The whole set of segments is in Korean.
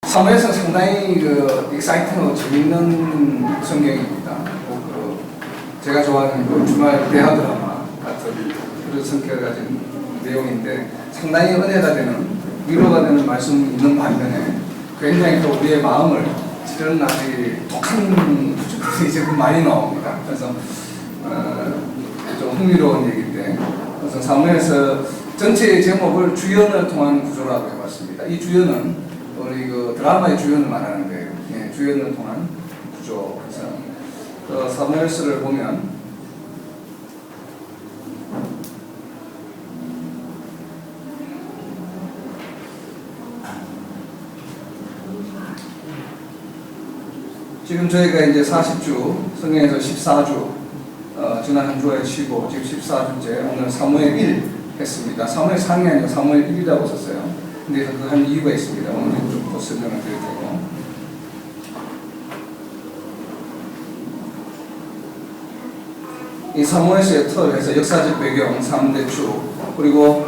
사무엘서는 상당히 익사이팅하고 재밌는 성경입니다. 제가 좋아하는 주말 대화 드라마 같은 그런 성격을 가진 내용인데 상당히 은혜가 되는, 위로가 되는 말씀이 있는 반면에 굉장히 또 우리의 마음을 찌르는 아주 독한 구절들이 이제 많이 나옵니다. 그래서 좀 흥미로운 얘기인데, 그래서 사무엘서 전체의 제목을 주연을 통한 구조라고 해봤습니다. 이 주연은 우리 드라마의 주연을 말하는데, 예, 주연을 통한 구조. 그래서 사무엘서를 보면 지금 저희가 이제 40주, 성경에서 14주, 지난 한 주에 쉬고 지금 14주째, 오늘 사무엘 1 했습니다. 사무엘 4이 아니고 사무엘 1이라고 썼어요. 근데 그 한 이유가 있습니다. 오늘 좀 더 설명을 드릴 테고. 이 사무엘서의 틀에서 역사적 배경, 3대 축, 그리고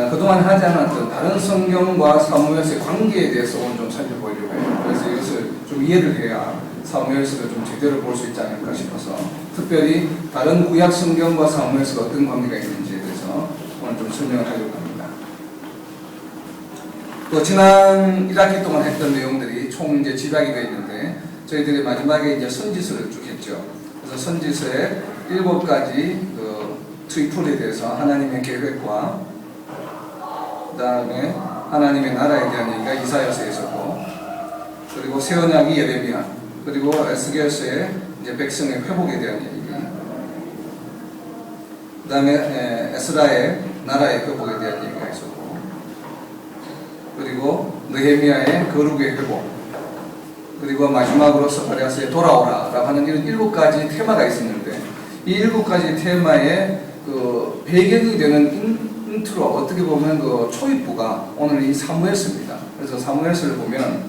그동안 하지 않았던 다른 성경과 사무엘서의 관계에 대해서 오늘 좀 살펴보려고 해요. 그래서 이것을 좀 이해를 해야 사무엘서를 좀 제대로 볼 수 있지 않을까 싶어서, 특별히 다른 구약 성경과 사무엘서가 어떤 관계가 있는지에 대해서 오늘 좀 설명을 하려고 합니다. 또 지난 1학기 동안 했던 내용들이 총 이제 집약이 되어 있는데, 저희들이 마지막에 이제 선지서를 쭉 했죠. 그래서 선지서의 7가지 트리플에 대해서 하나님의 계획과 그 다음에 하나님의 나라에 대한 얘기가 이사야서에 있었고, 그리고 새 언약이 예레미야, 그리고 에스겔서의 이제 백성의 회복에 대한 얘기, 그 다음에 에스라의 나라의 회복에 대한 얘기가 있었고, 그리고 느헤미야의 거룩의 회복, 그리고 마지막으로 스가랴서의 돌아오라 라고 하는 이런 7가지 테마가 있었는데, 이 7가지 테마의 배경이 되는 인트로, 어떻게 보면 초입부가 오늘 이 사무엘서입니다. 그래서 사무엘서를 보면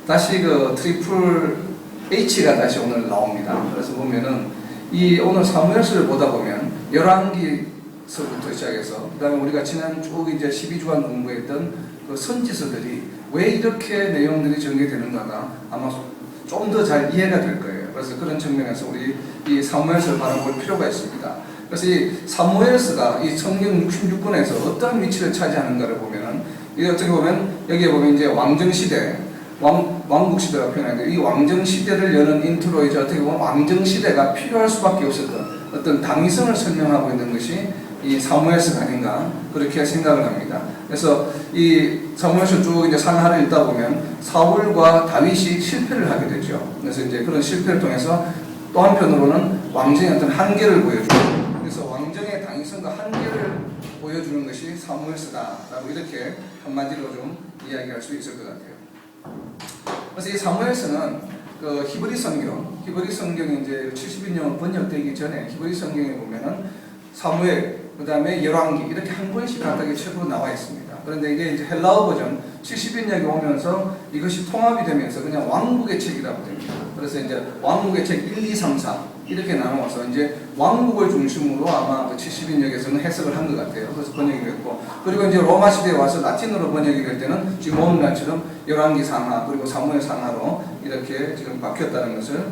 다시 트리플 H가 다시 오늘 나옵니다. 그래서 보면은 이 오늘 사무엘서를 보다 보면 열왕기서부터 시작해서, 그 다음에 우리가 지난 쭉 이제 12주간 공부했던 선지서들이 왜 이렇게 내용들이 전개되는가가 아마 좀 더 잘 이해가 될 거예요. 그래서 그런 측면에서 우리 이 사무엘서를 바라볼 필요가 있습니다. 그래서 이 사무엘서가 이 성경 66권에서 어떤 위치를 차지하는가를 보면은, 이 어떻게 보면 여기에 보면 이제 왕정시대, 왕국시대라고 표현하는데, 이 왕정시대를 여는 인트로 이제 어떻게 보면 왕정시대가 필요할 수밖에 없었던 어떤 당위성을 설명하고 있는 것이 이 사무엘서가 아닌가, 그렇게 생각을 합니다. 그래서 이 사무엘서 쭉 이제 산하를 읽다 보면 사울과 다윗이 실패를 하게 되죠. 그래서 이제 그런 실패를 통해서 또 한편으로는 왕정의 어떤 한계를 보여주고, 그래서 왕정의 당위성과 한계를 보여주는 것이 사무엘서다라고 이렇게 한마디로 좀 이야기할 수 있을 것 같아요. 그래서 이 사무엘서는 히브리 성경이 이제 70인용 번역되기 전에 히브리 성경에 보면은 사무엘, 그 다음에 열왕기 이렇게 한 권씩 각각의 책으로 나와 있습니다. 그런데 이게 이제 헬라어 버전 70인역이 오면서 이것이 통합이 되면서 그냥 왕국의 책이라고 됩니다. 그래서 이제 왕국의 책 1, 2, 3, 4 이렇게 나눠서 이제 왕국을 중심으로 아마 70인역에서는 해석을 한 것 같아요. 그래서 번역이 됐고, 그리고 이제 로마 시대에 와서 라틴어로 번역이 될 때는 지금 오는 날처럼 열왕기 상하 그리고 사무엘 상하로 이렇게 지금 바뀌었다는 것을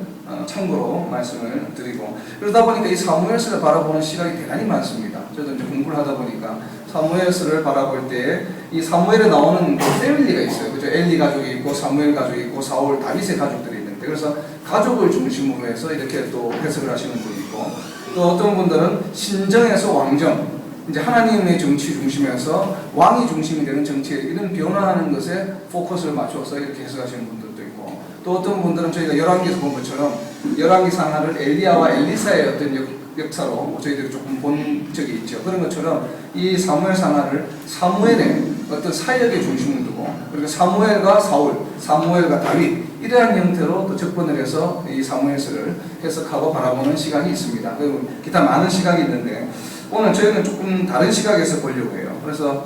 참고로 말씀을 드리고, 그러다 보니까 이 사무엘서를 바라보는 시각이 대단히 많습니다. 저도 이제 공부를 하다 보니까 사무엘서를 바라볼 때 이 사무엘에 나오는 패밀리가 있어요. 그죠? 엘리 가족이 있고 사무엘 가족이 있고 사울, 다윗의 가족들이 있는데, 그래서 가족을 중심으로 해서 이렇게 또 해석을 하시는 분이 있고, 또 어떤 분들은 신정에서 왕정, 이제 하나님의 정치 중심에서 왕이 중심이 되는 정치에 이런 변화하는 것에 포커스를 맞춰서 이렇게 해석하시는 분들도 있고, 또 어떤 분들은 저희가 열왕기에서 본 것처럼 열왕기 상하를 엘리야와 엘리사의 어떤 역사로 저희들이 조금 본 적이 있죠. 그런 것처럼 이 사무엘 상하를 사무엘의 어떤 사역의 중심을 두고, 그리고 사무엘과 사울, 사무엘과 다윗 이러한 형태로 또 접근을 해서 이 사무엘서를 해석하고 바라보는 시각이 있습니다. 그리고 기타 많은 시각이 있는데 오늘 저희는 조금 다른 시각에서 보려고 해요. 그래서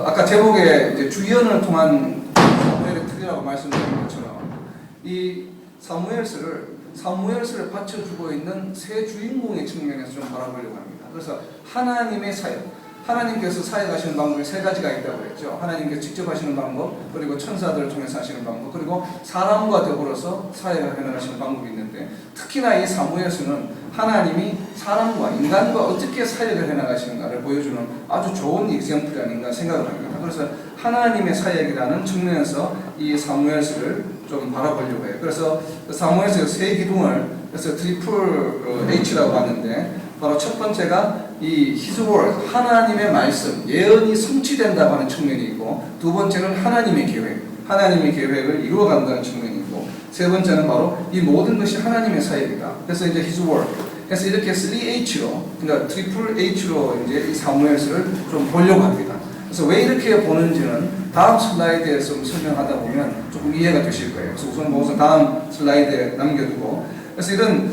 아까 제목에 이제 주연을 통한 사무엘의 틀이라고 말씀드린 것처럼 이 사무엘서를 받쳐주고 있는 새 주인공의 측면에서 좀 바라보려고 합니다. 그래서 하나님의 사역, 하나님께서 사역하시는 방법이 세 가지가 있다고 그랬죠. 하나님께서 직접 하시는 방법, 그리고 천사들을 통해서 하시는 방법, 그리고 사람과 더불어서 사역을 해나가시는 방법이 있는데, 특히나 이 사무엘서는 하나님이 사람과 인간과 어떻게 사역을 해나가시는가를 보여주는 아주 좋은 익sem플이 아닌가 생각을 합니다. 그래서 하나님의 사역이라는 측면에서 이 사무엘서를 좀 바라보려고 해요. 그래서 사무엘서 세 기둥을 그래서 트리플 H라고 하는데, 바로 첫 번째가 이 His Word, 하나님의 말씀, 예언이 성취된다고 하는 측면이 있고, 두 번째는 하나님의 계획, 하나님의 계획을 이루어간다는 측면이 있고, 세 번째는 바로 이 모든 것이 하나님의 사역이다. 그래서 이제 His Word, 그래서 이렇게 3H로, 그러니까 트리플 H로 이제 이 사무엘서를 좀 보려고 합니다. 그래서 왜 이렇게 보는지는 다음 슬라이드에 좀 설명하다 보면 조금 이해가 되실 거예요. 그래서 우선 다음 슬라이드에 남겨두고, 그래서 이런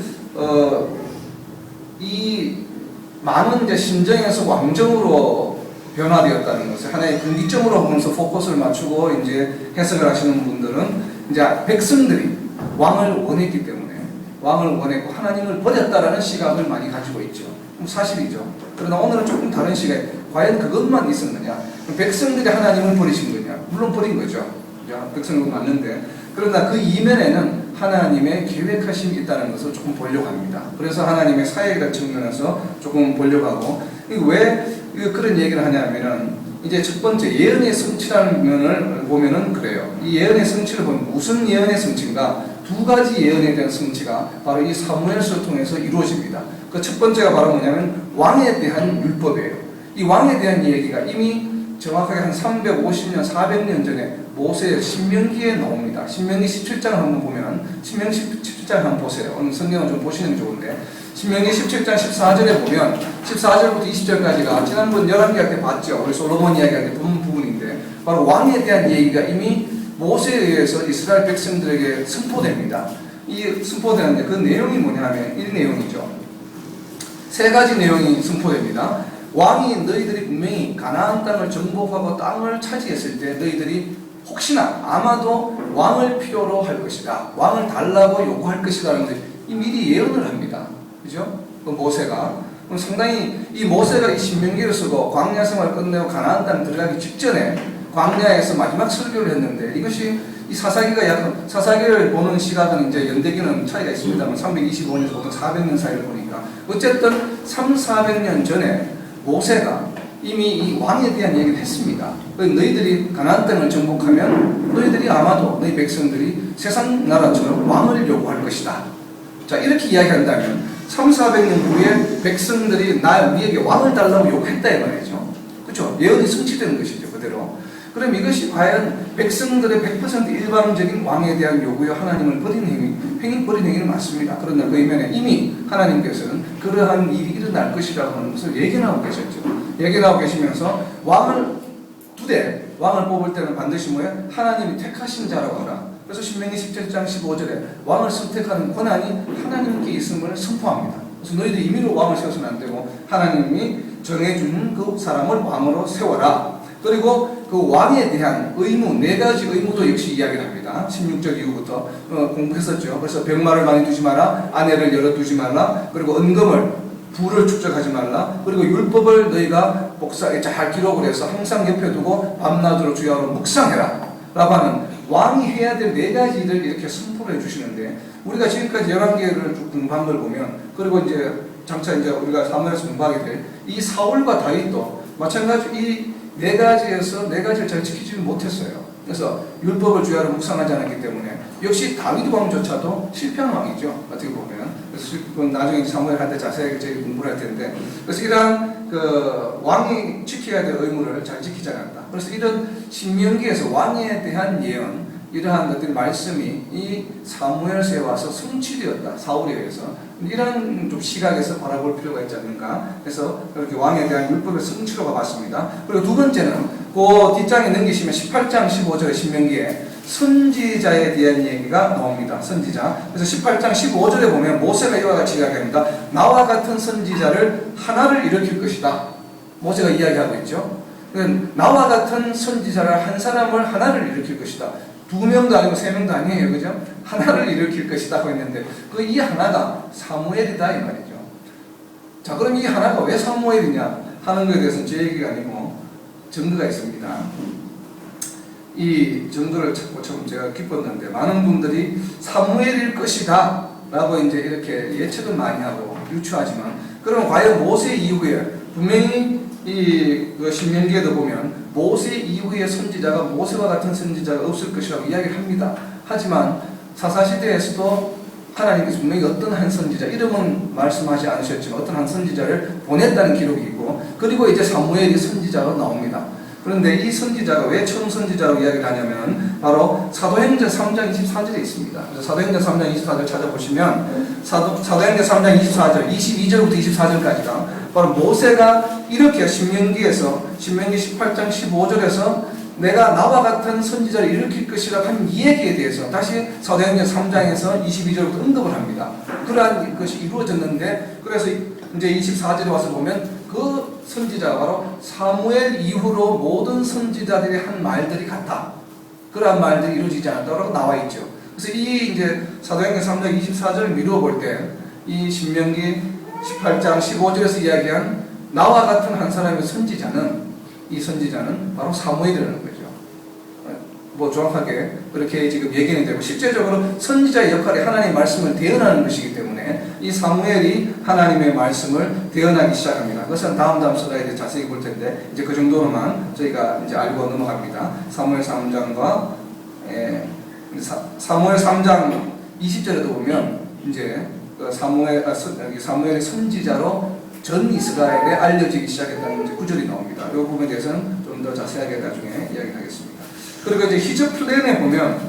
이 많은 이제 신정에서 왕정으로 변화되었다는 것을 하나의 분기점으로 보면서 포커스를 맞추고 이제 해석을 하시는 분들은 이제 백성들이 왕을 원했기 때문에 왕을 원했고 하나님을 버렸다라는 시각을 많이 가지고 있죠. 사실이죠. 그러나 오늘은 조금 다른 시각. 과연 그것만 있었느냐? 백성들이 하나님을 버리신 거냐? 물론 버린 거죠. 백성은 맞는데, 그러나 그 이면에는 하나님의 계획하심이 있다는 것을 조금 보려고 합니다. 그래서 하나님의 사역이라는 측면에서 조금 보려고 하고, 왜 그런 얘기를 하냐면은 이제 첫 번째 예언의 성취라는 면을 보면은 그래요. 이 예언의 성취를 보면 무슨 예언의 성취인가? 두 가지 예언에 대한 성취가 바로 이 사무엘서를 통해서 이루어집니다. 그 첫 번째가 바로 뭐냐면 왕에 대한 율법이에요. 이 왕에 대한 얘기가 이미 정확하게 한 350년, 400년 전에 모세의 신명기에 나옵니다. 신명기 17장을 한번 보면, 신명기 17장 한번 보세요. 오늘 성경을 좀 보시는 게 좋은데, 신명기 17장 14절에 보면 14절부터 20절까지가 지난번 11개 때 봤죠. 우리 솔로몬 이야기할 때 본 부분인데, 바로 왕에 대한 얘기가 이미 모세에 의해서 이스라엘 백성들에게 선포됩니다. 이 선포되는데 그 내용이 뭐냐면 이 내용이죠. 세 가지 내용이 선포됩니다. 왕이 너희들이 분명히 가나안 땅을 정복하고 땅을 차지했을 때 너희들이 혹시나 아마도 왕을 필요로 할 것이다. 왕을 달라고 요구할 것이다. 라는 것을 미리 예언을 합니다. 그죠? 그 모세가. 상당히 이 모세가 이 신명기를 쓰고 광야 생활을 끝내고 가나안 땅 들어가기 직전에 광야에서 마지막 설교를 했는데, 이것이 이 사사기를 보는 시각은 이제 연대기는 차이가 있습니다만 325년에서 보통 400년 사이를 보니까 어쨌든 300~400년 전에 모세가 이미 이 왕에 대한 얘기를 했습니다. 너희들이 가나안 땅을 정복하면 너희들이 아마도 너희 백성들이 세상 나라처럼 왕을 요구할 것이다. 자, 이렇게 이야기한다면 300~400년 후에 백성들이 우리에게 왕을 달라고 요구했다 이 말이죠. 그렇죠? 예언이 성취되는 것이죠. 그대로. 그럼 이것이 과연 백성들의 100% 일방적인 왕에 대한 요구여 하나님을 버린 버린 행위는 맞습니다. 그러나 그 이면에 이미 하나님께서는 그러한 일이 일어날 것이라고 하는 것을 예견하고 계셨죠. 예견하고 계시면서 왕을 뽑을 때는 반드시 뭐예요? 하나님이 택하신 자라고 하라. 그래서 신명기 17장 15절에 왕을 선택하는 권한이 하나님께 있음을 선포합니다. 그래서 너희들이 임의로 왕을 세워서는 안 되고 하나님이 정해준 그 사람을 왕으로 세워라. 그리고 그 왕에 대한 의무, 네 가지 의무도 역시 이야기를 합니다. 16절 이후부터 공부했었죠. 그래서 병마를 많이 두지 마라, 아내를 열어두지 말라, 그리고 은금을, 부를 축적하지 말라, 그리고 율법을 너희가 복사에 잘 기록을 해서 항상 옆에 두고 밤낮으로 주야로 묵상해라 라고 하는 왕이 해야 될 네 가지 일을 이렇게 선포를 해주시는데, 우리가 지금까지 11개를 쭉 공부한 걸 보면, 그리고 이제 장차 이제 우리가 사무엘에서 공부하게 될 이 사울과 다윗도 마찬가지 이 네 가지에서 네 가지를 잘 지키지 못했어요. 그래서 율법을 주야로 묵상하지 않았기 때문에 역시 다윗 왕조차도 실패한 왕이죠. 어떻게 보면. 그래서 나중에 사무엘 할 때 자세하게 저희 공부를 할 텐데, 그래서 이러한 그 왕이 지켜야 될 의무를 잘 지키지 않았다. 그래서 이런 신명기에서 왕에 대한 예언, 이러한 것들 말씀이 이 사무엘서에 와서 성취되었다. 사울에 의해서. 이런 좀 시각에서 바라볼 필요가 있지 않는가. 그래서 그렇게 왕에 대한 율법의 성취로 봤습니다. 그리고 두 번째는 그 뒷장에 넘기시면 18장 15절의 신명기에 선지자에 대한 얘기가 나옵니다. 선지자. 그래서 18장 15절에 보면 모세가 이와 같이 이야기합니다. 나와 같은 선지자를 하나를 일으킬 것이다. 모세가 이야기하고 있죠. 나와 같은 선지자를 한 사람을 하나를 일으킬 것이다. 2명도 아니고 3명도 아니에요. 그죠? 하나를 일으킬 것이다 하고 있는데, 그 이 하나가 사무엘이다 이 말이죠. 자, 그럼 이 하나가 왜 사무엘이냐? 하는 것에 대해서는 제 얘기가 아니고 증거가 있습니다. 이 증거를 찾고 참 제가 기뻤는데, 많은 분들이 사무엘일 것이다 라고 이제 이렇게 예측을 많이 하고 유추하지만, 그러면 과연 모세 이후에 분명히 그 신명기에도 보면 모세 이후의 선지자가 모세와 같은 선지자가 없을 것이라고 이야기를 합니다. 하지만 사사시대에서도 하나님께서 분명히 어떤 한 선지자, 이름은 말씀하지 않으셨지만 어떤 한 선지자를 보냈다는 기록이 있고, 그리고 이제 사무엘이 선지자로 나옵니다. 그런데 이 선지자가 왜 처음 선지자로 이야기를 하냐면 바로 사도행전 3장 24절에 있습니다. 그래서 사도행전 3장 24절 찾아보시면 사도행전 3장 24절 22절부터 24절까지가 바로 모세가 이렇게 신명기 18장 15절에서 내가 나와 같은 선지자를 일으킬 것이라 한 이 얘기에 대해서 다시 사도행전 3장에서 22절부터 언급을 합니다. 그러한 것이 이루어졌는데, 그래서 이제 24절에 와서 보면 그 선지자가 바로 사무엘 이후로 모든 선지자들이 한 말들이 같다. 그러한 말들이 이루어지지 않았다고 나와 있죠. 그래서 이 이제 사도행전 3장 24절을 미루어 볼 때 이 신명기 18장 15절에서 이야기한 나와 같은 한 사람의 선지자는, 이 선지자는 바로 사무엘이라는 거죠. 뭐 정확하게 그렇게 지금 얘기는 되고, 실제적으로 선지자의 역할이 하나님의 말씀을 대언하는 것이기 때문에 이 사무엘이 하나님의 말씀을 대언하기 시작합니다. 그것은 다음 슬라이드에 자세히 볼 텐데, 이제 그 정도로만 저희가 이제 알고 넘어갑니다. 사무엘 3장과 사무엘 3장 20절에도 보면 이제 사무엘의 선지자로 전 이스라엘에 알려지기 시작했다는 구절이 나옵니다. 이 부분에 대해서는 좀 더 자세하게 나중에 이야기하겠습니다. 그리고 이제 히저 플랜에 보면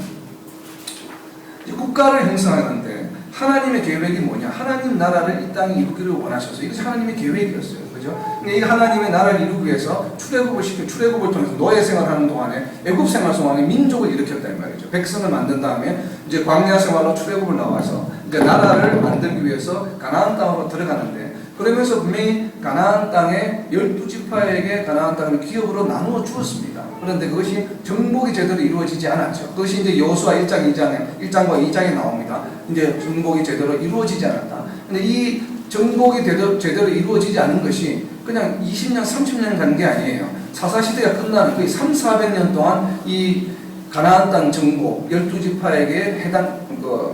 국가를 형성하는데 하나님의 계획이 뭐냐? 하나님 나라를 이 땅에 이루기를 원하셔서, 이것이 하나님의 계획이었어요. 그죠? 근데 이 하나님의 나라를 이루기 위해서 출애굽을 통해서 노예 생활하는 동안에, 애굽 생활 동안에 민족을 일으켰단 말이죠. 백성을 만든 다음에 이제 광야 생활로 출애굽을 나와서 이제 나라를 만들기 위해서 가나안 땅으로 들어가는데, 그러면서 분명히 가나안 땅에 12지파에게 가나안 땅을 기업으로 나누어 주었습니다. 그런데 그것이 정복이 제대로 이루어지지 않았죠. 그것이 이제 여호수아 1장과 2장에 나옵니다. 이제 정복이 제대로 이루어지지 않았다. 근데 이 정복이 제대로 이루어지지 않은 것이 그냥 20년, 30년 간 게 아니에요. 사사시대가 끝나는 거의 300~400년 동안 이 가나안 땅 정복, 12지파에게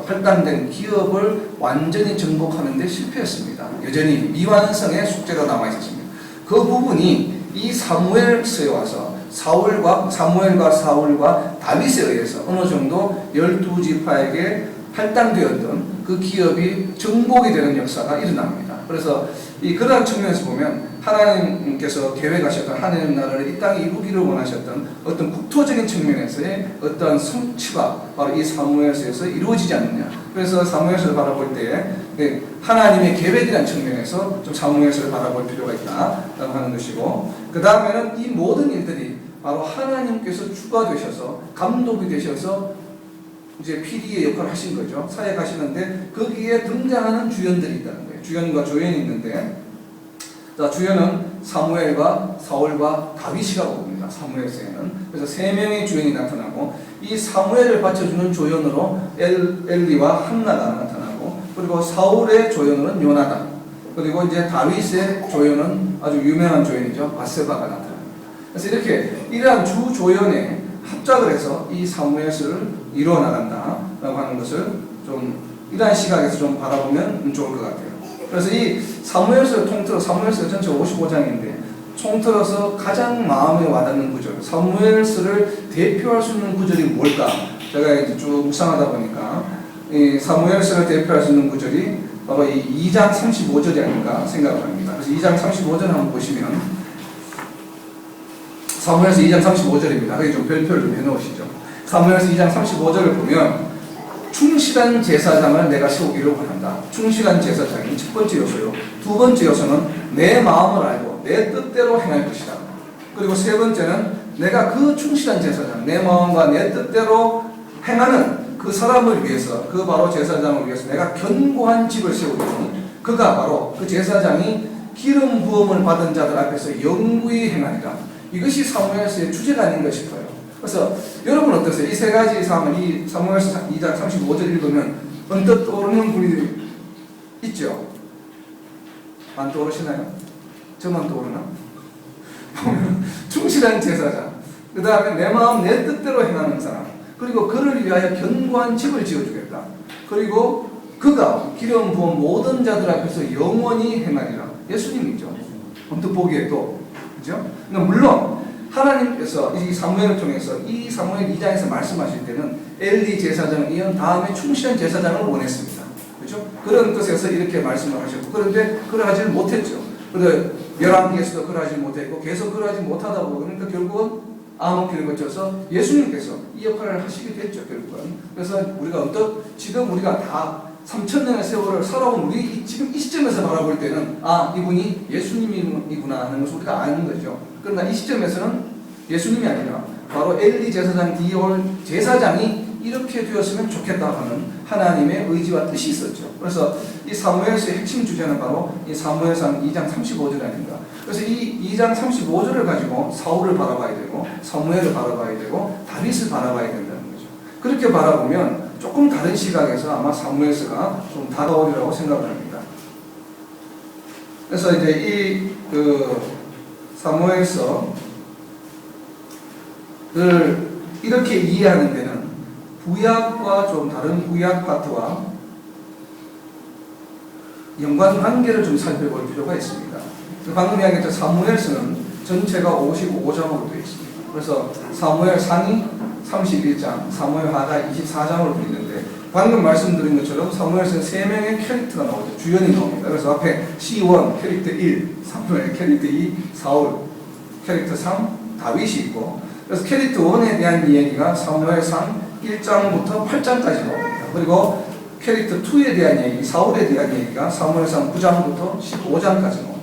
할당된 기업을 완전히 정복하는 데 실패했습니다. 여전히 미완성의 숙제가 남아 있었습니다. 그 부분이 이 사무엘서에 와서 사무엘과 다윗에 의해서 어느 정도 12지파에게 할당되었던 그 기업이 정복이 되는 역사가 일어납니다. 그래서 그러한 측면에서 보면 하나님께서 계획하셨던 하나님 나라를 이 땅에 이루기를 원하셨던 어떤 국토적인 측면에서의 어떤 성취가 바로 이 사무엘서에서 이루어지지 않느냐. 그래서 사무엘서를 바라볼 때 하나님의 계획이라는 측면에서 좀 사무엘서를 바라볼 필요가 있다라고 하는 것이고, 그 다음에는 이 모든 일들이 바로 하나님께서 주가 되셔서 감독이 되셔서 이제 PD의 역할을 하신 거죠. 사역하시는데 거기에 등장하는 주연들이 있다는 거예요. 주연과 조연이 있는데, 자, 주연은 사무엘과 사울과 다윗이라고 봅니다. 사무엘서에는. 그래서 세 명의 주연이 나타나고, 이 사무엘을 받쳐주는 조연으로 엘리와 한나가 나타나고, 그리고 사울의 조연으로는 요나단, 그리고 이제 다윗의 조연은 아주 유명한 조연이죠. 바세바가 나타납니다. 그래서 이렇게 이러한 주 조연에 합작을 해서 이 사무엘서를 이루어 나간다라고 하는 것을 좀 이러한 시각에서 좀 바라보면 좋을 것 같아요. 그래서 이 사무엘서를 통틀어, 사무엘서 전체 55장인데 통틀어서 가장 마음에 와닿는 구절, 사무엘서를 대표할 수 있는 구절이 뭘까? 제가 이제 쭉 묵상하다 보니까 이 사무엘서를 대표할 수 있는 구절이 바로 이 2장 35절이 아닌가 생각을 합니다. 그래서 2장 35절 한번 보시면, 사무엘서 2장 35절입니다. 거기 좀 별표를 좀 해놓으시죠. 사무엘서 2장 35절을 보면 충실한 제사장을 내가 세우기를 원한다. 충실한 제사장이 첫 번째 요소요. 두 번째 요소는 내 마음을 알고 내 뜻대로 행할 것이다. 그리고 세 번째는 내가 그 충실한 제사장, 내 마음과 내 뜻대로 행하는 그 사람을 위해서, 그 바로 제사장을 위해서 내가 견고한 집을 세우리니 그가 바로 그 제사장이 기름 부음을 받은 자들 앞에서 영구히 행하리라. 이것이 사무엘서의 주제가 아닌가 싶어요. 그래서 여러분 어떠세요? 이 세 가지 사항을 이 사무엘서 2장 35절 읽으면 언뜻 떠오르는 분이 있죠? 안 떠오르시나요? 저만 떠오르나? 충실한 제사장, 그 다음에 내 마음 내 뜻대로 행하는 사람, 그리고 그를 위하여 견고한 집을 지어주겠다. 그리고 그가 기름 부은 모든 자들 앞에서 영원히 행하리라. 예수님이죠. 언뜻 보기에도. 그죠? 그러니까 물론 하나님께서 이 사무엘을 통해서 이 사무엘 2장에서 말씀하실 때는 엘리 제사장을 이은 다음에 충실한 제사장을 원했습니다. 그죠? 그런 뜻에서 이렇게 말씀을 하셨고, 그런데 그러하지 못했죠. 그런데 열왕기에서도 그러하지 못했고 계속 그러하지 못하다 보고, 그러니까 결국은 암흑기를 거쳐서 예수님께서 이 역할을 하시게 됐죠, 결국은. 그래서 우리가 지금 우리가 다 3000년의 세월을 살아온 우리 지금 이 시점에서 바라볼 때는 이분이 예수님이구나 하는 것을 우리가 아는 거죠. 그러나 이 시점에서는 예수님이 아니라 바로 엘리 제사장 디올 제사장이 이렇게 되었으면 좋겠다 하는 하나님의 의지와 뜻이 있었죠. 그래서 이 사무엘서의 핵심 주제는 바로 이 사무엘상 2장 35절 아닌가. 그래서 이 2장 35절을 가지고 사울을 바라봐야 되고 사무엘을 바라봐야 되고 다윗을 바라봐야 된다는 거죠. 그렇게 바라보면 조금 다른 시각에서 아마 사무엘서가 좀 다가오리라고 생각을 합니다. 그래서 이제 사무엘서를 이렇게 이해하는 데는 구약과 좀 다른 구약 파트와 연관관계를 좀 살펴볼 필요가 있습니다. 방금 이야기했던 사무엘서는 전체가 55장으로 되어 있습니다. 그래서 사무엘 상이 31장, 사무엘 하가 24장으로 되어 있는데, 방금 말씀드린 것처럼 사무엘서는 3명의 캐릭터가 나오죠. 주연이 나옵니다. 그래서 앞에 C1 캐릭터 1, 사무엘 캐릭터 2, 사울 캐릭터 3, 다윗이 있고, 그래서 캐릭터 1에 대한 이야기가 사무엘상 1장부터 8장까지 나옵니다. 그리고 캐릭터 2에 대한 얘기, 사울에 대한 얘기가 사무엘상 9장부터 15장까지 나옵니다.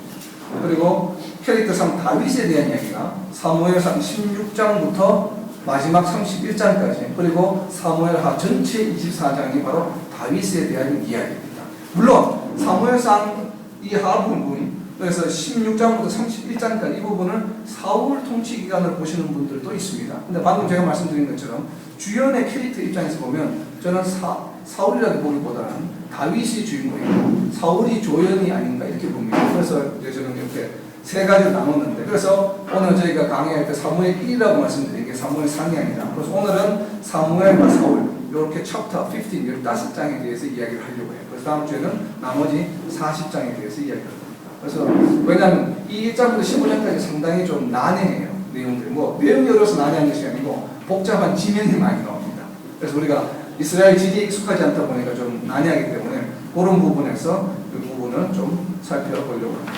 그리고 캐릭터 3 다윗에 대한 이야기가 사무엘상 16장부터 마지막 31장까지, 그리고 사무엘하 전체 24장이 바로 다윗에 대한 이야기입니다. 물론 사무엘상 이 하부분, 그래서 16장부터 31장까지 이 부분을 사울 통치 기간을 보시는 분들도 있습니다. 근데 방금 제가 말씀드린 것처럼 주연의 캐릭터 입장에서 보면 저는 사울이라고 보기보다는 다윗이 주인공이고 사울이 조연이 아닌가 이렇게 봅니다. 그래서 이제 저는 이렇게 세 가지로 나눴는데, 그래서 오늘 저희가 강의할 때 사무엘 1이라고 말씀드린 게 사무엘 상이 아니라, 그래서 오늘은 사무엘과 사울 이렇게 챕터 15, 15장에 대해서 이야기를 하려고 해요. 그래서 다음 주에는 나머지 40장에 대해서 이야기를 합니다. 그래서 왜냐하면 이 1장부터 15장까지 상당히 좀 난해해요. 내용들이 내용이 어려서 난해한 것이 아니고 복잡한 지명이 많이 나옵니다. 그래서 우리가 이스라엘 지리에 익숙하지 않다 보니까 좀 난해하기 때문에 그런 부분에서 그 부분을 좀 살펴보려고 합니다.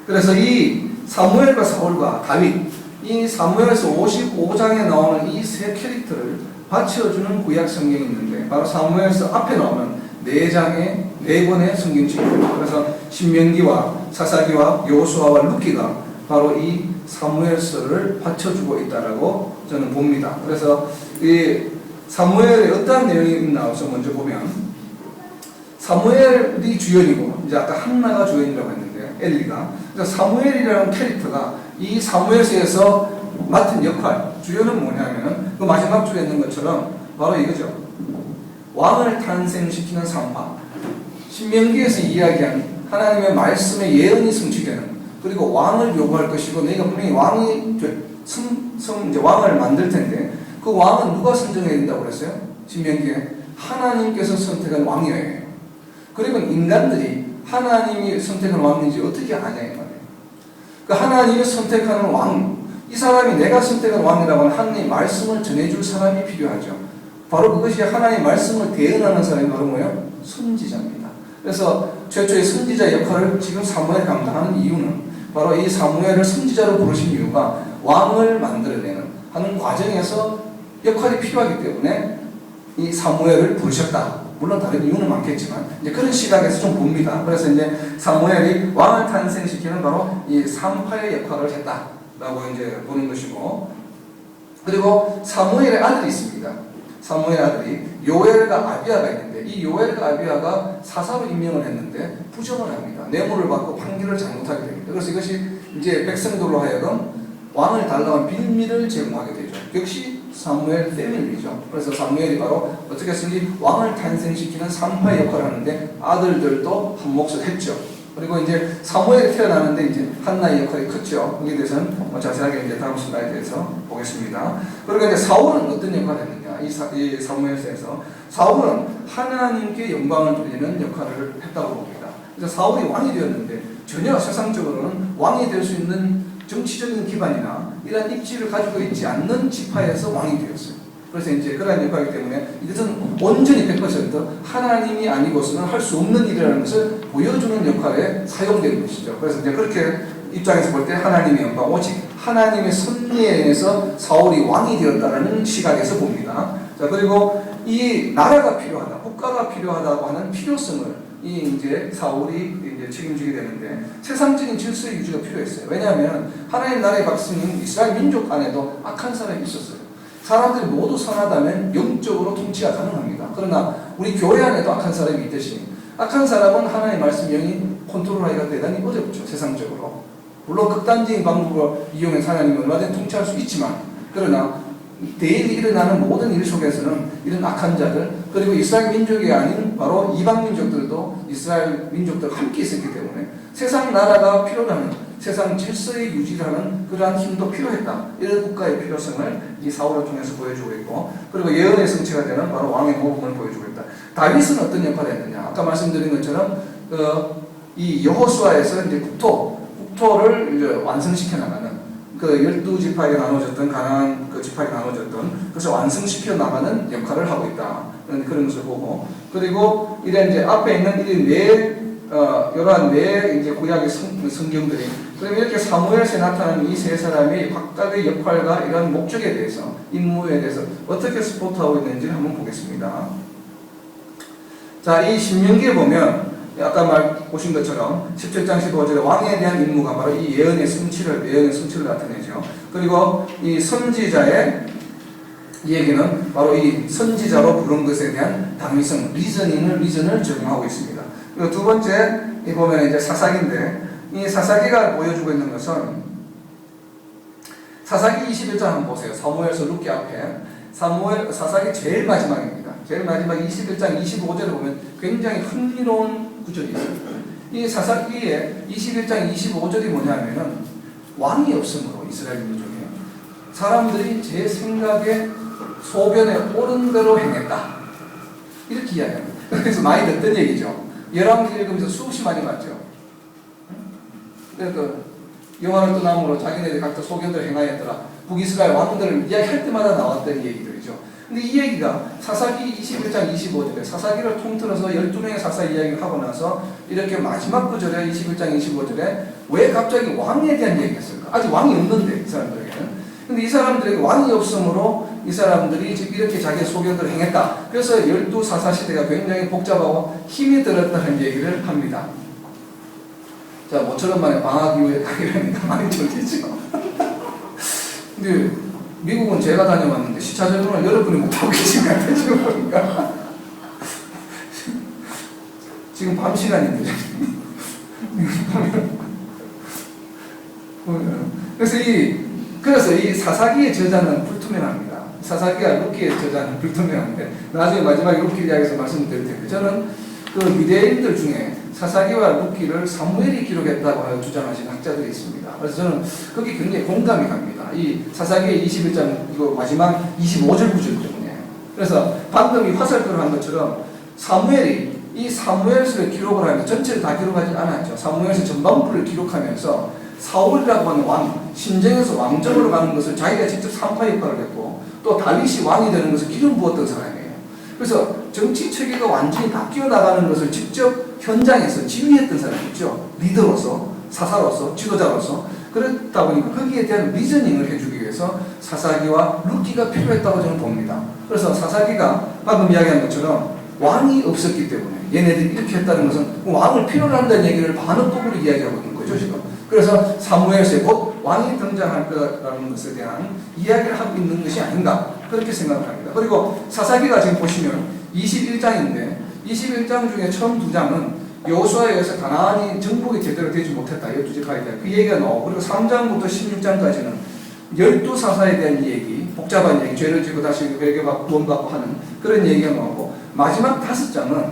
그래서 이 사무엘과 사울과 다윗, 이 사무엘에서 55장에 나오는 이 세 캐릭터를 받쳐주는 구약 성경이 있는데, 바로 사무엘서 앞에 나오는 4권의 성경책입니다. 그래서 신명기와 사사기와 여호수아와 룻기가 바로 이 사무엘서를 받쳐주고 있다라고 저는 봅니다. 그래서 이 사무엘에 어떠한 내용이 있나 먼저 보면, 사무엘이 주연이고 이제 아까 한나가 주연이라고 했는데 엘리가, 그래서 사무엘이라는 캐릭터가 이 사무엘서에서 맡은 역할, 주연은 뭐냐면 그 마지막 줄에 있는 것처럼 바로 이거죠. 왕을 탄생시키는 산파, 신명기에서 이야기한 하나님의 말씀의 예언이 성취되는, 그리고 왕을 요구할 것이고 너희가 분명히 이제 왕을 만들 텐데 그 왕은 누가 선정해야 된다고 그랬어요? 신명기에 하나님께서 선택한 왕이에요. 그리고 인간들이 하나님이 선택한 왕인지 어떻게 아냐 이 말이에요. 그 하나님이 선택하는 왕, 이 사람이 내가 선택한 왕이라고 하는 하나님의 말씀을 전해줄 사람이 필요하죠. 바로 그것이 하나님의 말씀을 대언하는 사람이 바로 뭐예요? 선지자입니다. 그래서 최초의 선지자 역할을 지금 사무엘이 감당하는 이유는 바로 이 사무엘을 선지자로 부르신 이유가 왕을 만들어내는 하는 과정에서 역할이 필요하기 때문에 이 사무엘을 부르셨다. 물론 다른 이유는 많겠지만 이제 그런 시각에서 좀 봅니다. 그래서 이제 사무엘이 왕을 탄생시키는 바로 이 산파의 역할을 했다라고 이제 보는 것이고, 그리고 사무엘의 아들이 있습니다. 사무엘 아들이 요엘과 아비야가 있는데, 이 요엘과 아비야가 사사로 임명을 했는데 부정을 합니다. 뇌물을 받고 판결을 잘못하게 됩니다. 그래서 이것이 이제 백성들로 하여금 왕을 달라는 빌미를 제공하게 되죠. 역시 사무엘 패밀리죠. 그래서 사무엘이 바로 어떻게 했는지 왕을 탄생시키는 산파의 역할을 하는데 아들들도 한 몫을 했죠. 그리고 이제 사무엘이 태어나는데 이제 한나의 역할이 컸죠. 거기에 대해서는 자세하게 이제 다음 슬라이드에서 보겠습니다. 그리고 이제 사울은 어떤 역할을 했느냐? 이 사무엘서에서 사울은 하나님께 영광을 돌리는 역할을 했다고 봅니다. 그래서 사울이 왕이 되었는데 전혀 세상적으로는 왕이 될 수 있는 정치적인 기반이나 이런 입지를 가지고 있지 않는 지파에서 왕이 되었어요. 그래서 이제 그러한 역할이기 때문에 이것은 온전히 100% 하나님이 아니고서는 할 수 없는 일이라는 것을 보여주는 역할에 사용되는 것이죠. 그래서 이제 그렇게 입장에서 볼 때 하나님의 영광, 오직 하나님의 섭리에 의해서 사울이 왕이 되었다는 시각에서 봅니다. 자, 그리고 이 나라가 필요하다, 국가가 필요하다고 하는 필요성을 이제 사울이 이제 책임지게 되는데 세상적인 질서의 유지가 필요했어요. 왜냐하면 하나님 나라의 백성인 이스라엘 민족 안에도 악한 사람이 있었어요. 사람들이 모두 선하다면 영적으로 통치가 가능합니다. 그러나 우리 교회 안에도 악한 사람이 있듯이 악한 사람은 하나님의 말씀 영이 컨트롤하기가 대단히 어렵죠. 세상적으로. 물론 극단적인 방법을 이용해서 하나님이 얼마든지 통치할 수 있지만 그러나 데일리 일어나는 모든 일 속에서는 이런 악한 자들 그리고 이스라엘 민족이 아닌 바로 이방 민족들도 이스라엘 민족들과 함께 있었기 때문에 세상 나라가 필요하는 세상 질서의 유지라는 그러한 힘도 필요했다. 이런 국가의 필요성을 이 사울을 통해서 보여주고 있고 그리고 예언의 성취가 되는 바로 왕의 모범을 보여주고 있다. 다윗은 어떤 역할을 했느냐? 아까 말씀드린 것처럼 이 여호수아에서 이제 국토를 이제 완성시켜 나가는 그 12지파에게 나눠졌던 가나안 그 지파에게 나눠졌던 그래서 완성시켜 나가는 역할을 하고 있다. 그런 것을 보고 그리고 이런 이제 앞에 있는 이러한 이제 구약의 성경들이 그럼 이렇게 사무엘서에 나타나는 이 세 사람이 각각의 역할과 이런 목적에 대해서 임무에 대해서 어떻게 스포트하고 있는지를 한번 보겠습니다. 자, 이 신명기에 보면 아까 보신 것처럼 17장 15절에 왕에 대한 임무가 바로 이 예언의 성취를 나타내죠. 그리고 이 선지자의 얘기는 바로 이 선지자로 부른 것에 대한 당위성, 리전을 적용하고 있습니다. 그리고 두 번째, 이 보면 이제 사사기인데, 이 사사기가 보여주고 있는 것은, 사사기 21장 한번 보세요. 사무엘서 룻기 앞에. 사사기 제일 마지막입니다. 제일 마지막 21장 25절에 보면 굉장히 흥미로운 구절이 있습니다. 이 사사기의 21장 25절이 뭐냐면은, 왕이 없으므로 이스라엘 민족에 사람들이 제 생각에 소변에 옳은 대로 행했다. 이렇게 이야기합니다. 그래서 많이 듣던 얘기죠. 열왕기 읽으면서 수없이 많이 봤죠. 그러니까 여호와를 떠남으로 자기네들이 각자 소견대로 행하였더라. 북이스라엘 왕들을 이야기할 때마다 나왔던 얘기들이죠. 근데 이 얘기가 사사기 21장 25절에 사사기를 통틀어서 12명의 사사 이야기를 하고 나서 이렇게 마지막 구절에 21장 25절에 왜 갑자기 왕에 대한 얘기를 했을까? 아직 왕이 없는데 이 사람들에게는. 근데 이 사람들에게 왕이 없으므로 이 사람들이 이렇게 자기의 소견대로 행했다. 그래서 12사사 시대가 굉장히 복잡하고 힘이 들었다는 얘기를 합니다. 자, 모처럼 만에 방학 이후에 가기라니까 많이 졸리죠. 근데 미국은 제가 다녀왔는데 시차 적응을 여러분이 못하고 계신 것 같아요. 지금 보니까. 지금 밤 시간인데. 그래서 이 사사기의 저자는 불투명합니다. 사사기와 룻기의 저자는 불투명한데 나중에 마지막에 룻기 이야기에서 말씀드릴 텐데 저는 그 유대인들 중에 사사기와 룻기를 사무엘이 기록했다고 주장하시는 학자들이 있습니다. 그래서 저는 거기 굉장히 공감이 갑니다. 이 사사기의 21장 이거 마지막 25절 구절 때문에. 그래서 방금 이 화살표를 한 것처럼 사무엘이 이 사무엘서를 기록을 하면서 전체를 다 기록하지 않았죠. 사무엘서 전반부를 기록하면서 사울이라고 하는 왕, 신정에서 왕정으로 가는 것을 자기가 직접 산파 역할을 했고 또 다윗이 왕이 되는 것을 기름 부었던 사람이에요. 그래서 정치 체계가 완전히 바뀌어 나가는 것을 직접 현장에서 지휘했던 사람이죠. 리더로서, 사사로서, 지도자로서. 그렇다 보니까 거기에 대한 리저닝을 해주기 위해서 사사기와 룻기가 필요했다고 저는 봅니다. 그래서 사사기가 방금 이야기한 것처럼 왕이 없었기 때문에 얘네들이 이렇게 했다는 것은 왕을 필요로 한다는 얘기를 반어법으로 이야기하고 있는 거죠, 지금. 그래서 사무엘서에 곧 왕이 등장할 거라는 것에 대한 이야기를 하고 있는 것이 아닌가 그렇게 생각을 합니다. 그리고 사사기가 지금 보시면 21장인데 21장 중에 처음 2장은 여호수아에 의해서 가나안이 정복이 제대로 되지 못했다. 12지파에 대한 그 얘기가 나오고 그리고 3장부터 16장까지는 12사사에 대한 얘기, 복잡한 얘기, 죄를 지고 다시 회개받고 구원받고 하는 그런 얘기가 나오고 마지막 5장은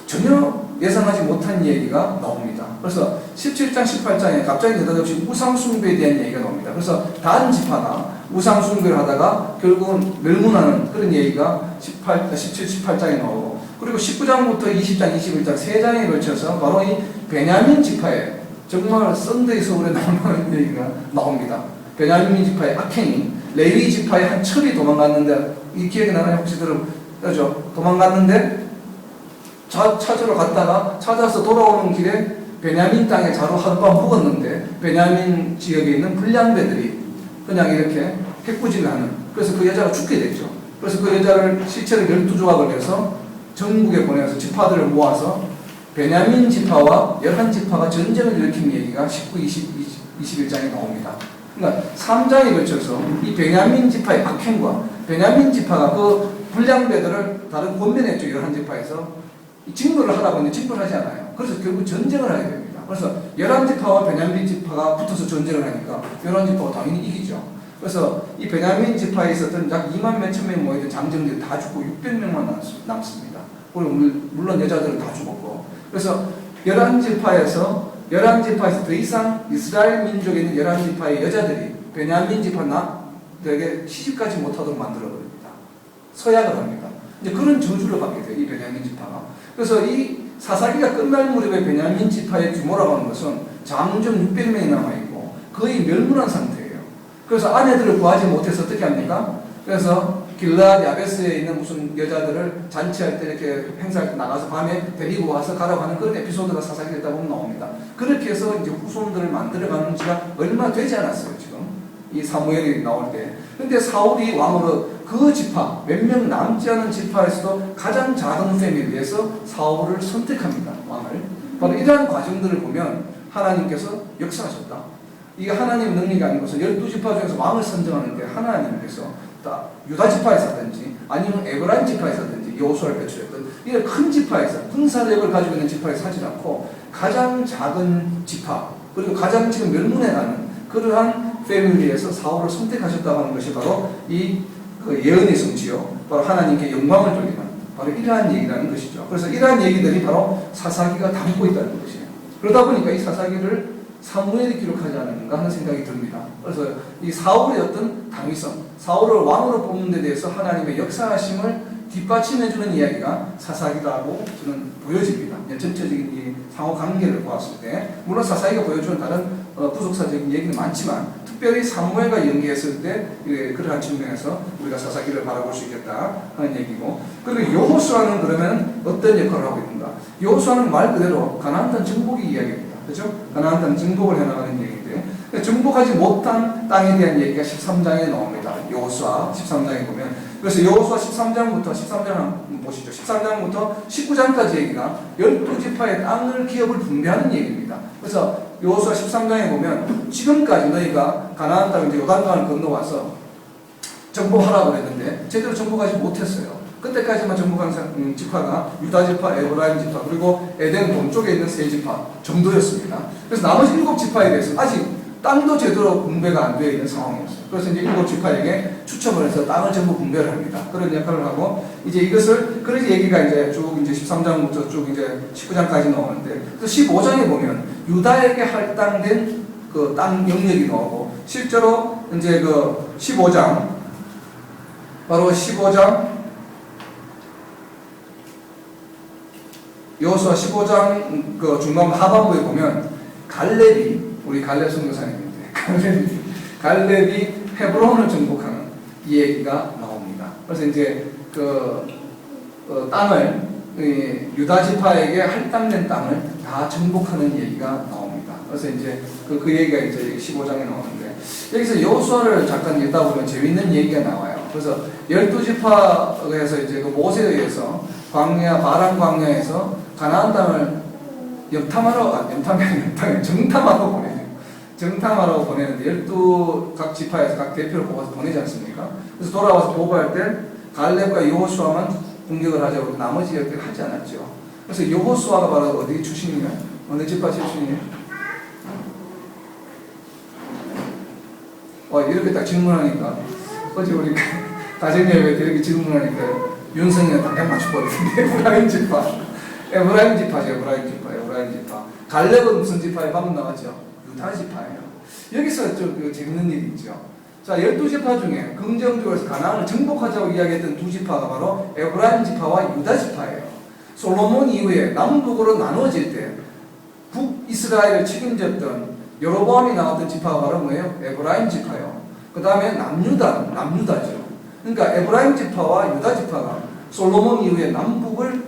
전혀 예상하지 못한 얘기가 나옵니다. 그래서 17장, 18장에 갑자기 느닷없이 우상숭배에 대한 얘기가 나옵니다. 그래서 다른 지파가 우상숭배를 하다가 결국은 멸문하는 그런 얘기가 17, 18장에 나오고, 그리고 19장부터 20장, 21장 세 장에 걸쳐서 바로 이 베냐민 지파에 정말 썬데이 서울에 나오는 얘기가 나옵니다. 베냐민 지파의 악행이 레위 지파의 한 철이 도망갔는데, 이 기억이 나나요? 혹시 들었죠? 도망갔는데 찾으러 갔다가 찾아서 돌아오는 길에 베냐민 땅에 자루 하룻밤 묵었는데, 베냐민 지역에 있는 불량배들이 그냥 이렇게 해꾸질을 하는, 그래서 그 여자가 죽게 됐죠. 그래서 그 여자를 시체를 12조각을 해서 전국에 보내서 지파들을 모아서 베냐민 지파와 11지파가 전쟁을 일으킨 얘기가 19, 21장에 나옵니다. 그러니까 3장에 걸쳐서 이 베냐민 지파의 악행과 베냐민 지파가 그 불량배들을 다른 권면했죠. 11지파에서 징벌을 하라고 했는데 징벌을 하지 않아요. 그래서 결국 전쟁을 하게 됩니다. 그래서 11지파와 베냐민 지파가 붙어서 전쟁을 하니까 11지파가 당연히 이기죠. 그래서 이 베냐민 지파에 있었던 약 2만 몇천 명이 모여있던 장정들이 다 죽고 600명만 남습니다. 그리고 물론 여자들은 다 죽었고, 그래서 11지파에서 더 이상 이스라엘 민족에 있는 11지파의 여자들이 베냐민 지파에게 시집가지 못하도록 만들어버립니다. 서약을 합니다. 이제 그런 저주를 받게 돼요, 이 베냐민 지파가. 그래서 이 사사기가 끝날 무렵에 베냐민 지파의 규모라고 하는 것은 장정 600명이 남아있고 거의 멸문한 상태예요. 그래서 아내들을 구하지 못해서 어떻게 합니까? 그래서 길라앗 야베스에 있는 무슨 여자들을 잔치할 때 이렇게 행사할 때 나가서 밤에 데리고 와서 가라고 하는 그런 에피소드가 사사기에 있다 보면 나옵니다. 그렇게 해서 이제 후손들을 만들어가는 지가 얼마 되지 않았어요, 지금. 이 사무엘이 나올 때. 근데 사울이 왕으로 그 지파, 몇 명 남지 않은 지파에서도 가장 작은 패밀리에서 사울을 선택합니다, 왕을. 바로 이러한 과정들을 보면 하나님께서 역사하셨다. 이게 하나님의 능력이 아닌 것은 12지파 중에서 왕을 선정하는데 하나님께서 유다 지파에서든지 아니면 에브라임 지파에서든지 여호수아를 배출했던 이런 큰 지파에서 군사력을 가지고 있는 지파에서 하지 않고 가장 작은 지파, 그리고 가장 지금 멸문해가는 그러한 패밀리에서 사울을 선택하셨다고 하는 것이 바로 이 예언의 성취요, 바로 하나님께 영광을 돌리는 바로 이러한 얘기라는 것이죠. 그래서 이러한 얘기들이 바로 사사기가 담고 있다는 것이에요. 그러다 보니까 이 사사기를 사무엘이 기록하지 않았는가 하는 생각이 듭니다. 그래서 이 사울의 어떤 당위성, 사울을 왕으로 뽑는 데 대해서 하나님의 역사하심을 뒷받침해주는 이야기가 사사기라고 저는 보여집니다. 전체적인 이 상호관계를 보았을 때, 물론 사사기가 보여주는 다른 부속사적인 얘기는 많지만 특별히 사무엘과 연계했을 때 그러한 측면에서 우리가 사사기를 바라볼 수 있겠다 하는 얘기고, 그리고 여호수아는 그러면 어떤 역할을 하고 있는가? 여호수아는 말 그대로 가나안 땅 정복의 이야기입니다. 그렇죠? 가나안 땅 정복을 해나가는 얘기인데, 정복하지 못한 땅에 대한 얘기가 13장에 나옵니다. 여호수아 13장에 보면. 그래서 여호수아 13장부터 13장 한번 보시죠. 13장부터 19장까지 얘기가 12지파의 땅을 기업을 분배하는 얘기입니다. 그래서 여호수아 13장에 보면 지금까지 너희가 가나안 땅 이제 요단강을 건너와서 정복하라고 했는데 제대로 정복하지 못했어요. 그때까지만 정복한 지파가 유다 지파, 에브라임 지파, 그리고 에덴 동쪽에 있는 세 지파 정도였습니다. 그래서 나머지 7지파에 대해서 아직 땅도 제대로 분배가 안 되어 있는 상황이었어요. 그래서 이제 7지파에게 추첨을 해서 땅을 전부 분배를 합니다. 그런 역할을 하고, 이제 이것을, 그래서 얘기가 이제 쭉 이제 13장부터 쭉 이제 19장까지 나오는데, 그래서 15장에 보면 유다에게 할당된 그 땅 영역이 나오고, 실제로 이제 그 15장, 바로 15장, 여호수아 15장 그 중간 하반부에 보면 갈렙이, 우리 갈렙 선교사님인데 갈렙이 헤브론을 정복하는 이 얘기가 나옵니다. 그래서 이제 땅을 유다 지파에게 할당된 땅을 다 정복하는 얘기가 나옵니다. 그래서 이제 그 얘기가 이제 15장에 나오는데, 여기서 여호수아를 잠깐 읽다 보면 재밌는 얘기가 나와요. 그래서 12지파에서 이제 그 모세에 의해서 바람 광야에서 가나안 땅을 정탐하러 보내죠. 정탐하라고 보내는데 12각 지파에서 각 대표를 뽑아서 보내지 않습니까? 그래서 돌아와서 보고할 때 갈렙과 여호수아만 공격을 하자고 나머지 이렇게 하지 않았죠. 그래서 여호수아가 바로 어디 출신이냐? 어느 지파 출신이에요? 이렇게 딱 질문하니까 어제 우리 가정예배 때 이렇게 질문하니까 윤성이가 당장 맞춰버리는데 에브라임 지파. 에브라임 지파죠. 에브라임 지파. 갈렙은 무슨 지파에 방금 나왔죠? 유다 지파예요. 여기서 좀 재밌는 일이 있죠. 자, 12지파 중에 긍정적으로 가나안을 정복하자고 이야기했던 두 지파가 바로 에브라임 지파와 유다 지파예요. 솔로몬 이후에 남북으로 나누어질 때 북이스라엘을 책임졌던 여로보암이 나왔던 지파가 바로 뭐예요? 에브라임 지파예요. 그 다음에 남유다죠. 그러니까 에브라임 지파와 유다 지파가 솔로몬 이후에 남북을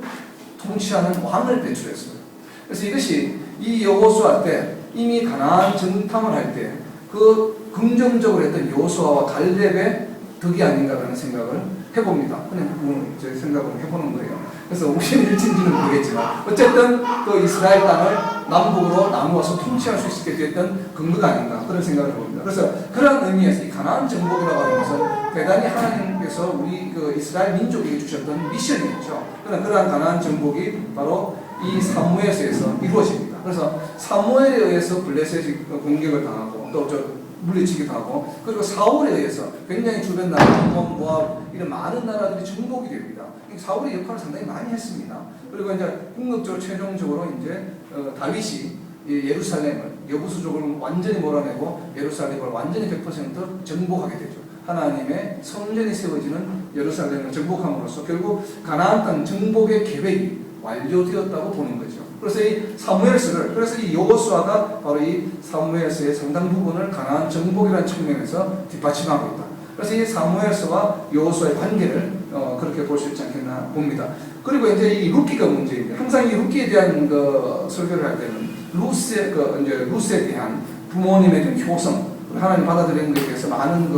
통치하는 왕을 배출했어요. 그래서 이것이 이 여호수아 때 이미 가나안 정탐을 할 때 그 긍정적으로 했던 여호수아와 갈렙의 덕이 아닌가라는 생각을 해봅니다. 그냥 제 생각을 해보는 거예요. 그래서 무슨 일진지는 모르겠지만 어쨌든 그 이스라엘 땅을 남북으로 나누어서 통치할 수 있게 됐던 근거가 아닌가 그런 생각을 해봅니다. 그래서 그런 의미에서 이 가나안 정복이라고 하는 것은 대단히 하나님께서 우리 그 이스라엘 민족에게 주셨던 미션이었죠. 그러한 가나안 정복이 바로 이 사무엘서에서 이루어집니다. 그래서 사무엘에 의해서 블레셋이 공격을 당하고 또 물리치기도 하고, 그리고 사울에 의해서 굉장히 주변 나라, 암몬, 모압 이런 많은 나라들이 정복이 됩니다. 사울의 역할을 상당히 많이 했습니다. 그리고 이제 궁극적으로 최종적으로 이제 다윗이 예루살렘을 여부수족을 완전히 몰아내고 예루살렘을 완전히 100% 정복하게 되죠. 하나님의 성전이 세워지는 예루살렘을 정복함으로써 결국 가나안 땅 정복의 계획이 완료되었다고 보는 거죠. 그래서 이 사무엘서를, 그래서 이 여호수아가 바로 이 사무엘서의 상당 부분을 가나안 정복이라는 측면에서 뒷받침하고 있다. 그래서 이 사무엘서와 여호수아의 관계를 그렇게 볼 수 있지 않겠나 봅니다. 그리고 이제 이 룻기가 문제인데, 항상 이 룻기에 대한 설교를 할 때는 룻에 대한 부모님에 대한 효성, 하나님 받아들이는 것에 대해서 많은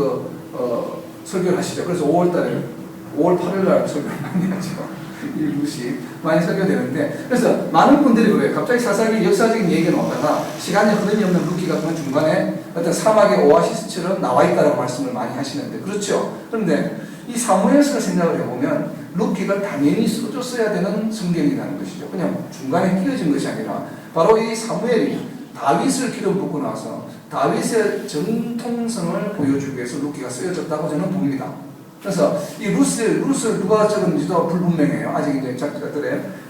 설교를 하시죠. 그래서 5월 8일 날 설교를 많이 하죠. 이 룻이 많이 설교되는데, 그래서 많은 분들이 그래요. 갑자기 사사기 역사적인 얘기가 나오다가 시간이 흐름이 없는 룻기가 그냥 중간에 어떤 사막의 오아시스처럼 나와 있다라고 말씀을 많이 하시는데, 그렇죠. 그런데 이 사무엘서를 생각을 해보면 룻기가 당연히 써줬어야 되는 성경이라는 것이죠. 그냥 중간에 끼어진 것이 아니라 바로 이 사무엘이 다윗을 기름 붓고 나서 다윗의 정통성을 보여주기 위해서 룻기가 쓰여졌다고 저는 봅니다. 그래서 이 룻을 누가 적은지도 불분명해요. 아직 이제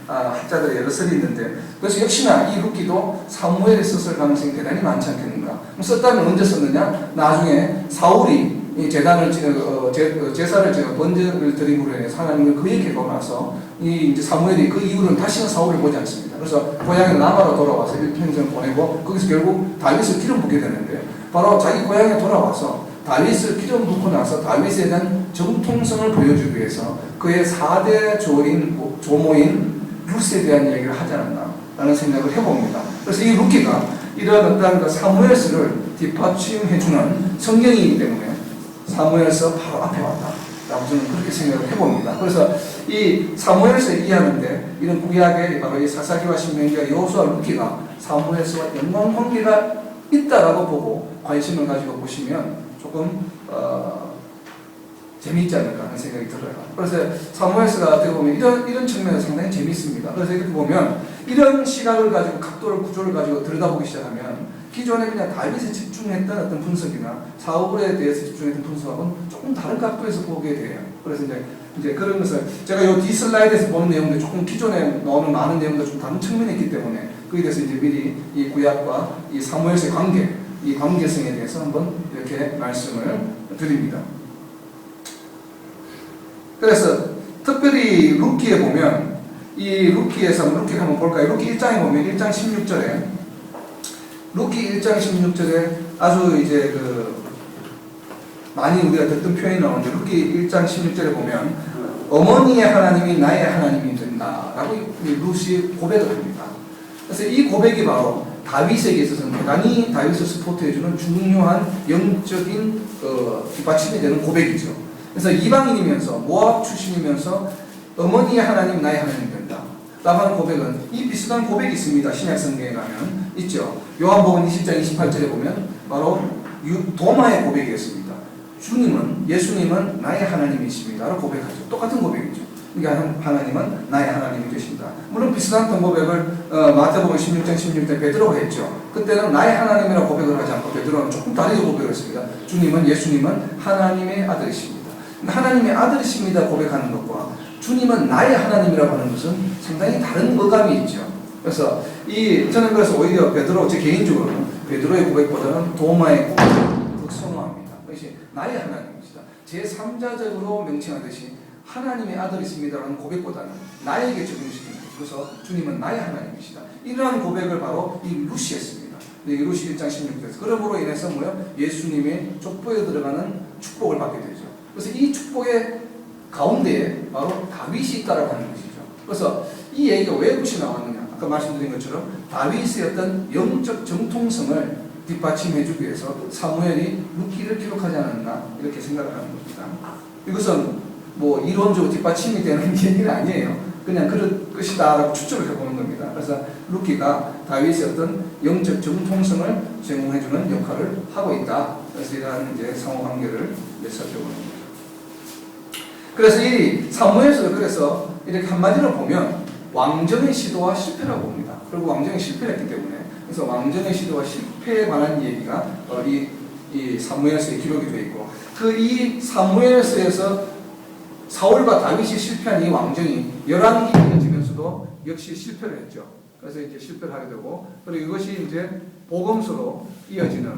학자들의 여러 설이 있는데, 그래서 역시나 이 룻기도 사무엘이 썼을 가능성이 대단히 많지 않겠는가. 썼다면 언제 썼느냐? 나중에 사울이 이 제사를 번제를 드림으로 인해서 하나님을 그에게 하고 나서 이제 사무엘이 그 이후로는 다시는 사울을 보지 않습니다. 그래서 고향에 남아로 돌아와서 일평생 보내고 거기서 결국 다윗을 기름 붓게 되는데, 바로 자기 고향에 돌아와서 다윗을 기름 붓고 나서 다윗에 대한 정통성을 보여주기 위해서 그의 4대 조모인 룻에 대한 얘기를 하지 않았나라는 생각을 해봅니다. 그래서 이 룻기가 이런 어떤 사무엘서를 뒷받침해주는 성경이기 때문에 사무엘서 바로 앞에 왔다라고 저는 그렇게 생각을 해봅니다. 그래서 이 사무엘서 이해하는데 이런 구약의 바로 이 사사기와 신명기와 여호수아 룻기가 사무엘서와 연관관계가 있다라고 보고 관심을 가지고 보시면 조금 재미있지 않을까 하는 생각이 들어요. 그래서 사무엘서가 어떻게 보면 이런 측면에서 상당히 재미있습니다. 그래서 이렇게 보면 이런 시각을 가지고 각도를 구조를 가지고 들여다보기 시작하면 기존에 그냥 다윗에 집중했던 어떤 분석이나 사울에 대해서 집중했던 분석하고는 조금 다른 각도에서 보게 돼요. 그래서 이제 그런 것을 제가 이 D슬라이드에서 보는 내용들 조금 기존에 나오는 많은 내용들 좀 다른 측면이 있기 때문에 그에 대해서 이제 미리 이 구약과 이 사무엘서의 관계, 이 관계성에 대해서 한번 이렇게 말씀을 드립니다. 그래서 특별히 룻기에 보면 이 룻기에서 룻기 한번 볼까요? 룻기 1장에 보면 1장 16절에 룻기 1장 16절에 아주 이제 많이 우리가 듣던 표현이 나오는데, 룻기 1장 16절에 보면 어머니의 하나님이 나의 하나님이 된다라고 룻이 고백을 합니다. 그래서 이 고백이 바로 다윗에게 있어서는 대단히 다윗을 스포트해주는 중요한 영적인 뒷받침이 되는 고백이죠. 그래서 이방인이면서 모압 출신이면서 어머니의 하나님 나의 하나님 된다 라고 하는 고백은, 이 비슷한 고백이 있습니다. 신약 성경에 가면 있죠. 요한복음 20장 28절에 보면 바로 도마의 고백이었습니다. 예수님은 나의 하나님이십니다 라고 고백하죠. 똑같은 고백이죠. 그러니까 하나님은 나의 하나님이 되신다. 물론 비슷한 고백을 마태복음 16장 16절 베드로가 했죠. 그때는 나의 하나님이라고 고백을 하지 않고 베드로는 조금 다르게 고백을 했습니다. 예수님은 하나님의 아들이십니다. 하나님의 아들이십니다 고백하는 것과 주님은 나의 하나님이라고 하는 것은 상당히 다른 어감이 있죠. 그래서 저는 그래서 오히려 베드로, 제 개인적으로는 베드로의 고백보다는 도마의 고백을 더 선호합니다. 그것이 나의 하나님이시다. 제3자적으로 명칭하듯이 하나님의 아들이십니다라는 고백보다는 나에게 적용시키는 거죠. 그래서 주님은 나의 하나님이시다. 이러한 고백을 바로 이 루시 했습니다. 이 루시 1장 16절에서 그러므로 인해서 예수님의 족보에 들어가는 축복을 받게 되죠. 그래서 이 축복의 가운데에 바로 다윗이 있다라고 하는 것이죠. 그래서 이 얘기가 왜 굿이 나왔느냐? 아까 말씀드린 것처럼 다윗의 어떤 영적 정통성을 뒷받침해주기 위해서 사무엘이 루키를 기록하지 않았나 이렇게 생각을 하는 겁니다. 이것은 이론적으로 뒷받침이 되는 얘기는 아니에요. 그냥 그럴 것이다라고 추측을 해보는 겁니다. 그래서 루키가 다윗의 어떤 영적 정통성을 제공해주는 역할을 하고 있다. 그래서 이러한 상호관계를 살펴보는 거죠. 그래서 이 사무엘서를 그래서 이렇게 한마디로 보면 왕정의 시도와 실패라고 봅니다. 그리고 왕정이 실패를 했기 때문에 그래서 왕정의 시도와 실패에 관한 얘기가 이 사무엘서에 기록이 되어 있고 이 사무엘서에서 사울과 다윗이 실패한 이 왕정이 열왕기 이어지면서도 역시 실패를 했죠. 그래서 실패를 하게 되고 그리고 이것이 복음서로 이어지는